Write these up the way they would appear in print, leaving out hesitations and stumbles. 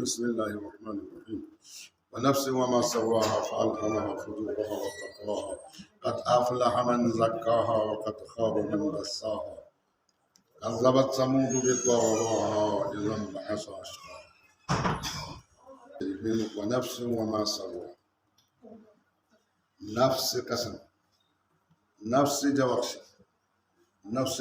بسم الله الرحمن الرحيم ونفس وما سواها فألهمها فجورها وتقواها قد أفلح من زكاها وقد خاب من دساها كذبت ثمود بطغواها إذا انبعث أشقاها ونفس وما سواها نفس قسم نفس جوخش نفس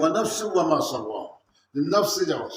ونفس وما سواها النفس جواش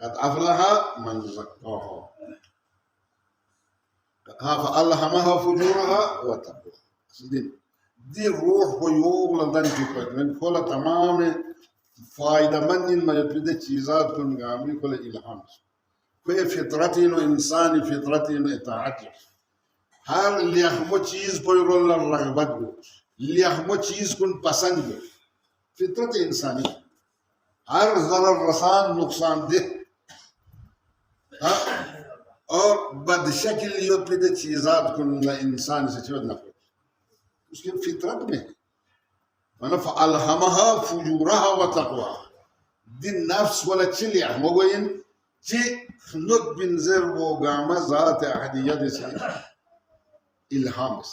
قد أفلح من زكاها فألهمها فجورها وتقواها دي روح ويوم لدن چکت من كل تمام فائدہ مند ان ما يتبدأ چیزات کن گامی کل الہام کوئی فطرتی نو انسانی فطرتی نو اطاعت ہر لیخمو چیز پوی رول رغبت گو لیخمو چیز کن پسند گو فطرت انسانی ہر ضرر رسان نقصان دہ اور بد شکل یو پیدا چیزات کن انسان سے چود نہ اس کی فطرت میں فَأَلْهَمَهَا فُجُورَهَا وَتَقْوَاهَا دي النفس ولا تشلي مغوين تي خنوك بنزر وقامة ذات أحدية دي سي إلهام بس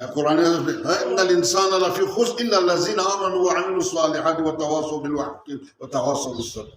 القرآن يقول إن الإنسان لفي خسر إلا الذين آمنوا وعملوا الصالحات وتواصوا بالحق وتواصوا بالصبر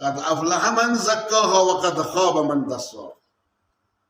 قد أفلح من زكاها وقد خاب من دساها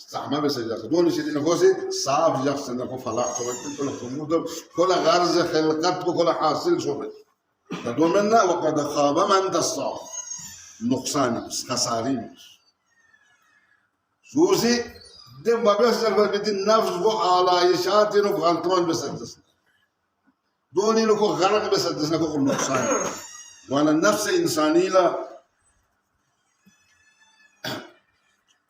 استعمال بس جاك دون شيء نقصي صعب جاك إنه فلاح كل خمود كل غرز خلقت وكل حاصل شغل تدون منا وقد خاب من دسا نقصان خسارين سوسي دم بس بدي النفس وعلى يشات إنه غلطان بس دس دوني إنه غرق بس دس نقول نقصان وأنا النفس إنسانية لا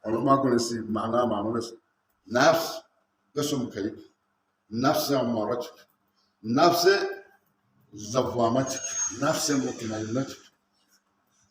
ما كنا نسي معناه معمول نفس قسم كيف نفس أمارتك نفس زوامتك نفس مطمئنتك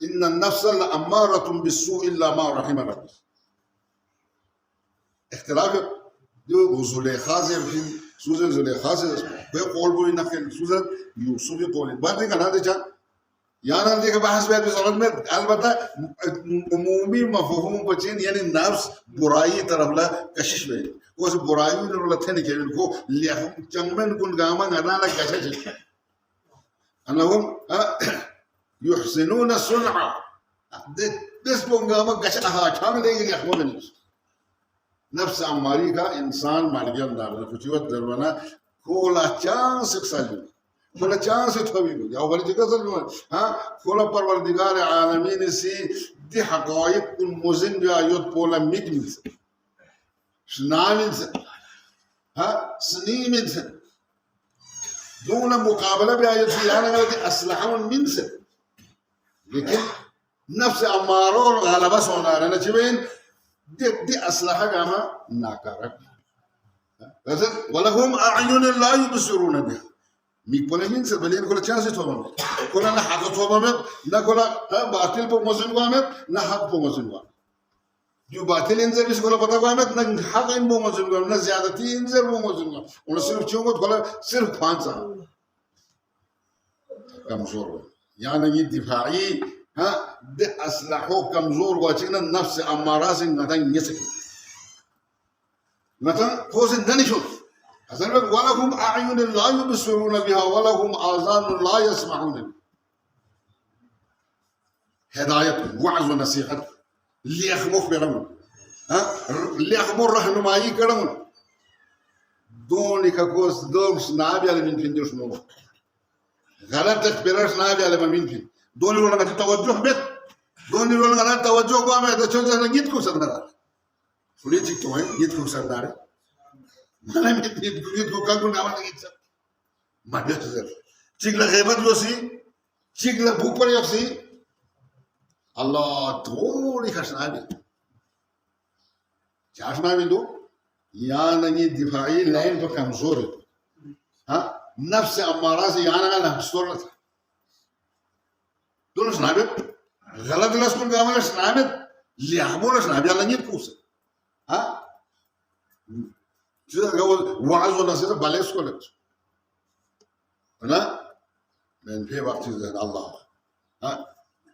إن النفس لأمارة بالسوء إلا ما رحم ربي. اختلاف دو زليخا في سوزن زليخا بيقول بقول إنك سوزن يوسف يقول بعد كده هذا جا يعني عندك بحث بيت بصورة من البته عمومي مفهوم بچين يعني النفس برائی طرف لا کشش بيت وس برائی نور لا ثاني كده كو ليه جنبن كون جاما غنا لا کشش أنهم يحسنون الصنعة بس بونغاما قشعها كامل يجي يحملني نفس أمريكا إنسان مالجان دارنا كتير دربنا كولا chance سالي كولا chance تبيه يا أول جيكا سالي كولا پروردگار عالمين سي دي حقائق المزن بيايوت بولا ميتميز شنامين سنيمين دون مقابلة بيايوت في أنا قلت أسلحهم من سن لكن نفس أمارون غالبا سونا أنا تبين دي أسلحة كما ناكارك ولهم أعين لا يبصرون بها ميقبل من سبلين كل chance تومم كل أنا حق تومم نا كل باطل بموزن قامت نا حق بموزن قام جو باطل إنزل بس كل بتا قامت نا حق إن بموزن قام نا زيادتي إنزل بموزن قام ولا صرف چونغ كل صرف خانسا كمزور يعني دفاعي ده أسلحه كمزور وأشينا النفس أمارات نتان يسك نتان خوش دنيشون أصلاً ولهم أعين لا يبصرون بها ولهم آذان لا يسمعون هداية وعظ ونصيحة ليخمخ برمون ليخمر رهنمائي كرمون دوني كقوس دومس نابي على من فيندوش نو غلط تخبرش نابي على من فين دوني ولا نت توجه بيت دوني ولا نت توجه قام هذا شو جانا جيت كوسر نار فلي جيت توه جيت كوسر نار ما نمت جيت كوكا كون نعمل جيت سر ما بيت سر شكل غيبت لوسي شكل بوبر يوسي الله تولي خشنا بي شاشنا بيدو يا نجي دفاعي لاين بكم زور نفس أمارات يانا على هستورة دون سنابت غلط لاس كون قامل سنابت ليعمل سنابت على نيت كوسه جدا قول وعظ ونصيحة باليس كولت أنا من في وقت الله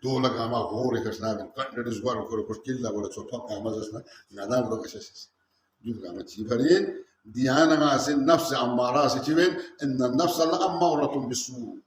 دولا كما غوري كسنابت كان رزقار كل كل ولا صوتك كما زسنا نادان لو كشيس جدا كما تجيبين ديانا غاسين نفس أمارات تجيبين إن النفس لأمارة بالسوء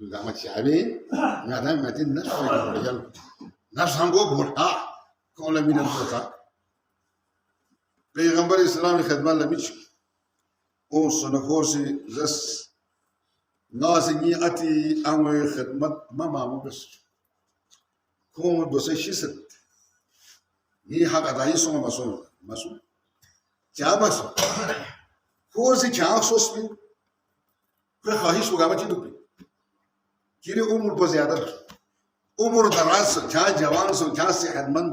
gama chabe ngada mati nafsu yal nafsu hango bota ko la min bota پیغمبر اسلام خدمت لمیش او سنخوسی زس نازنی اتی امر خدمت ما مامو بس کوم دوسه شیست نی حق ادایی سوم مسون چه مسون کوزی چه سوس بین که خواهیش بگم چی دوبی کیری عمر بزیادت عمر دراز چه جوان سو چه صحتمند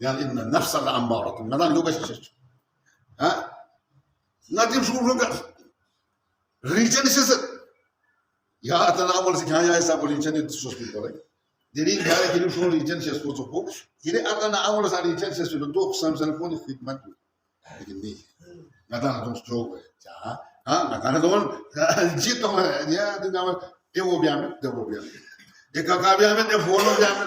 يعني إن النفس الأمارة ما دام لغة شيء ها نادم شو لغة region is ya atana amol se kya ya sa region it so speak kore diri gare kilu shon region se so ko diri atana amol sa region se so do samsan ko ni khidmat lekin ni nada dum stroke ja ha nada don jito ya dinga evo biame e ka biame e fono biame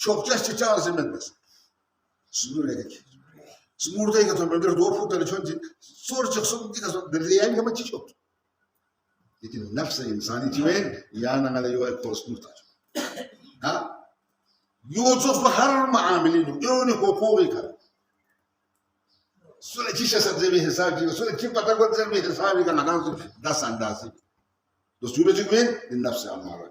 çokça çağrısı etmez. Sınır edek. Sınırda yıkatı ben doğru futları çöndü. Soru çıksın dikasın derleyen gibi çiş yok. Lakin nefs insani cimen yana ngala yoy korusmuş. Ha? Yolsuz bu her muamelin yoni hukuki kar. Süre çişe sadece hesap diyor. Süre kim pata kodzer bir hesabı kan nagan das andası. Dosture cimen nefs amara.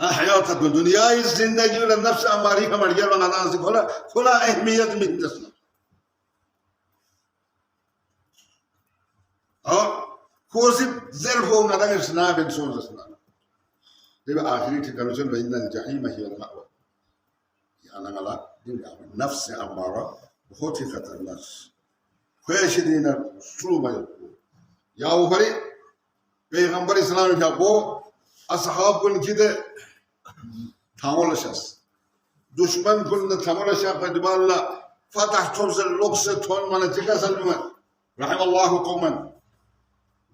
حياة الدنيا الزندگی و نفس اماری کا مرجع و نظام سے کھلا اہمیت میں دسنا اور کوسی ظرف ہو نہ دگر سنا بن سو دسنا جب آخری ٹھکانہ چل بین الجحیم ہی المأوى یعنی اللہ نفس امارہ بہت ہی خطرناک خواہش دینا شروع میں یا اوپری پیغمبر اسلام کیا وہ أصحاب كل كده تمولشاس دشمن كلنا تمولشاس فدبال لا فتح توز اللقصة تون من تكاسل من رحم الله قوما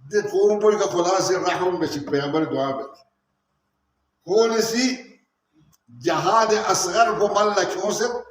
ده قوم بيجا خلاص رحم بشيك بيعمل دعاء كون سي جهاد أصغر بملك يوسف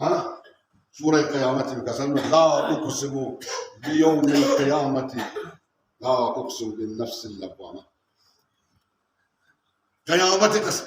ها سورة القيامة كسر لا أقسم بيوم القيامة لا أقسم بالنفس اللوامة قيامة قسم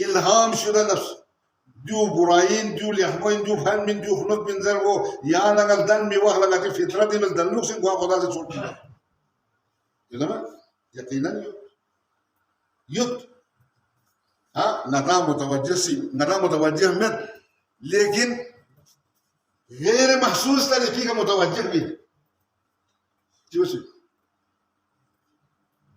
إلهام شده نفس ديو براين ديو ليحمين ديو فهم من ديو خنوك من زرغو يا نغل دن مي واخ لغا في فطرة دي مل دن لوكسين قوا قدا زي صوت يلما يقينا يد ها نتا متوجه مت لكن غير محسوس طريقي متوجه به شو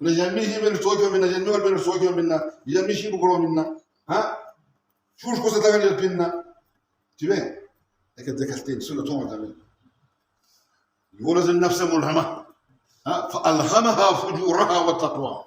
نجميه من السوكيو من نجميه من السوكيو منا يجميه شيء بقولوا منا ها شو القصة تغني بينا تبين لكن ذكرتين سنة توما تبين يولد النفس ملهمة ها فألهمها فجورها والتقوى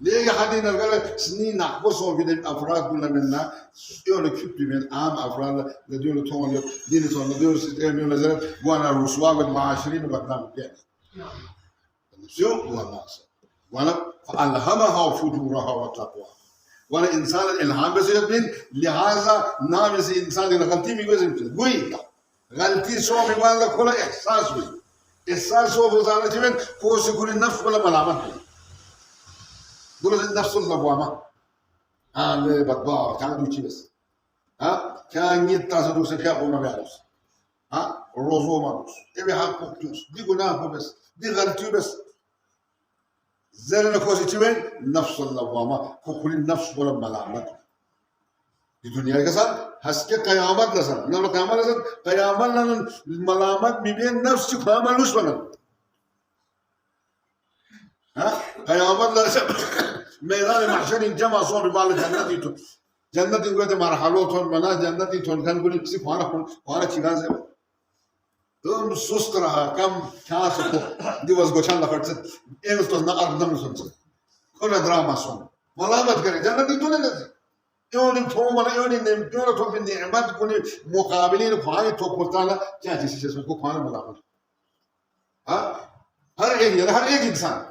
ليه حدين الغلط سنين نحبسهم في الأفراد كلنا منا يقول كيف من عام أفراد لديون توم دين توم لديون ستين من نزلت وانا الرسوا والمعاشرين وبدنام يعني شو وانا وانا فألهمها فجورها وتقوى وانا إنسان الإلهام بس يبين لهذا نام يصير إنسان غلطي بيجوزين قوي غلطي شو بيقول لك كل إحساس شو فزانة جبين فوز يكون النفس ولا ملامة دول النفس اللوامة اللي بتباع كان دوشي بس ها كان يتاسو دوس فيها قوما بيعرس ها روزو ما دوس تبي حق دوس دي قناه بس دي غلطي بس زين كوسي تبين نفس اللوامة كل النفس ولا ملامة الدنيا كسر حسك قيامات لسان نلو قيامات لسان قيامات لنا الملامات بيبين نفس قيامات لوش بنا ها قيامات لسان ميدان محشر جمع صور بال جنتي تو جنتي قلت مرحلة تون بنا جنتي تون كان كل كسي خوانا چیکان سے تم سست رہا کم کیا سکو دیوس گوشان لفرت ایمس تو نقر دم سن كل دراما سون ملامت کرے جنتي تو نہیں لگی يوني توم ولا يوني نم يوني توم في النعمات كوني مقابلين خواهي توم قلتانا كيا جيسي جسمه كو خوانا ملامت ها هر ایک انسان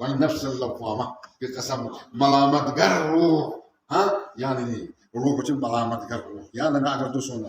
والنفس اللوامة بقسم ملامت گر روح ها يعني روح وش ملامت گر روح يعني أنا أقدر دوسونا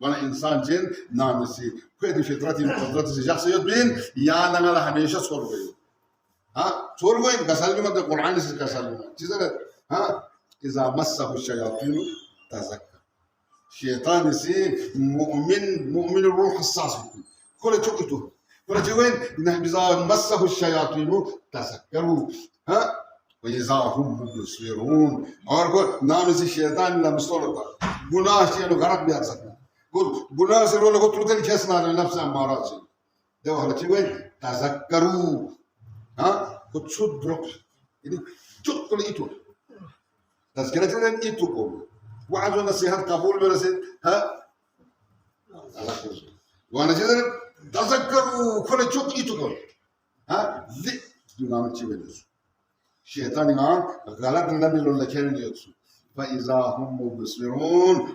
وانا انسان جن نامسي كده فطرتي مقدرتي شخصيات بين يا انا هميشه صورغي ها صورغي كسل من القران سے كسل چیزا ها اذا مسه الشياطين تذكر شيطان سي مؤمن الروح حساس كل تشكتو كل جوين اذا مسه الشياطين تذكروا ها واذا هم مبصرون اور کو نام سے شیطان لا مستولتا گناہ سے غلط بھی آ سکتا قول قلنا سر ولا قلت له كسنا على نفس أمارات ده ولا شيء وين تذكروا ها قلت شو دروك يعني شو كل إيتو تذكرة لين إيتو قول وعدوا نصيحة قبول برسل ها وانا جذر تذكروا كل شو إيتو قول ها ذي دونام شيء وين شيطان يمان غلط النبي لولا كان يوتسو فإذا هم مبصرون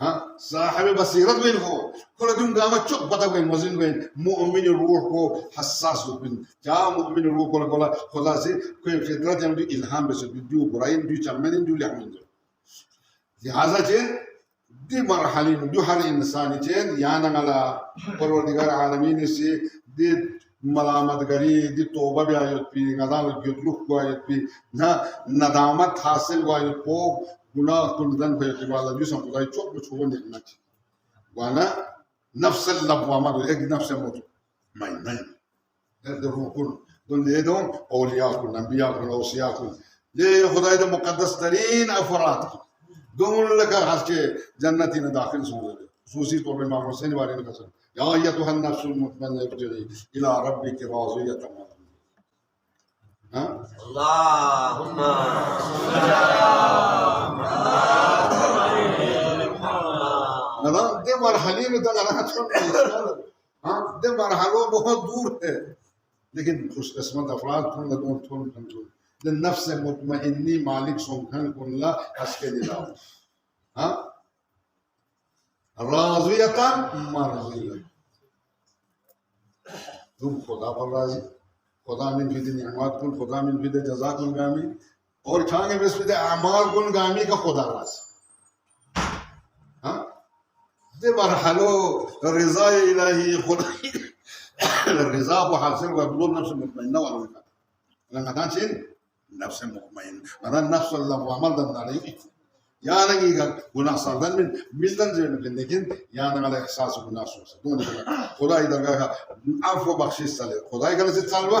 ها صاحب بصيرة وين هو كل دون قامت شق بتا وين وزن وين مؤمن الروح هو حساس وين جاء مؤمن الروح كل خدا سي كل فطرة يمدي إلهام بس بيدو براين دو چمن دو لحمن دو لهذا جن دي مرحلة دو حال إنساني جن يانا على پروردگار عالمين سي دي ملامت گری دي توبة بيايت بي غدال يطلق بيايت بي ندامت حاصل بيايت بو گناه کندن به اعتبار دیوسم خدای چوب بچوبون نعمت وانا نفس اللبوامه یک نفس موت ماین هذا هو كل دون يدون اولياءكم انبياءكم اوصياءكم ليه خدای ده مقدس ترین افراد دون لك حسك جنتي داخل سوره خصوصي طور میں امام حسین والے نے کہا یا ایتها النفس المطمئنه ارجعي الى ربك راضيه مرضيه ها اللهم نظام دے مرحلے میں تک اللہ چھوڑ ہاں دے مرحلوں بہت دور ہے لیکن خوش قسمت افراد کن لدون تون کنٹرول للنفس مطمئنی مالک سنکھن کن لا اسکے دلاؤ ہاں راضیتا مرضیتا تم خدا پر راضی خدا من فی نعمات کن خدا من فی جزا کن گامی اور چھانگے میں اس پہ اعمال کن گامی کا خدا راضی ہاں دي مرحلة الرضا إلهي خدای الرضا بحاصل وبدون نفس مطمئنة ولا ولا لأن هذا شيء نفس مطمئن هذا نفس الله وعمل ذن عليه يا نجي قلنا صادن من ملتن زين لكن يا نجي على إحساس قلنا سوس دون خدای درجة عفو بخشش ساله خدای كله ستسالوا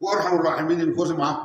وارحم الراحمين الكوز معاك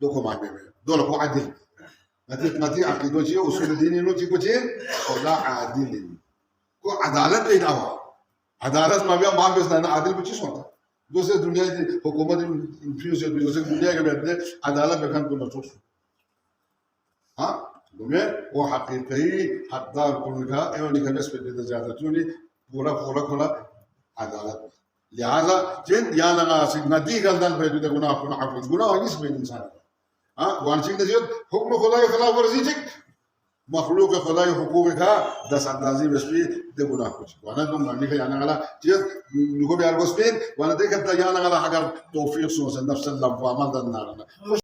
دوكو ما بيبي دول هو عادل نتي عقيدة شيء وصول الدين إنه تيجي كذين خدا عادل كو عدالة بينهم عدالة ما بيا ما بيسنا أنا عادل بتشي صوتا دوسرة الدنيا دي حكومة دي انفيوز يد دوسرة الدنيا كبيرة عدالة بكان كل نشوف ها دمية هو حقيقي حقدار كلها إيوه نكمل سبب زيادة توني بورا عدالة لهذا جن يانا ناس ندي قلدان بيدو ده گناه كنا حفظ گناه هنيس بين إنسان وانشين نزيد حكم خدای خلاف ورزی چک مخلوق خدای حقوق کا دس اندازی بسپی ده گناه کچھ وانا دم غنی کا یانا غلا چیز نگو بیار بسپین وانا ده کتا یانا غلا اگر توفیق سو نفس الله وامن دنا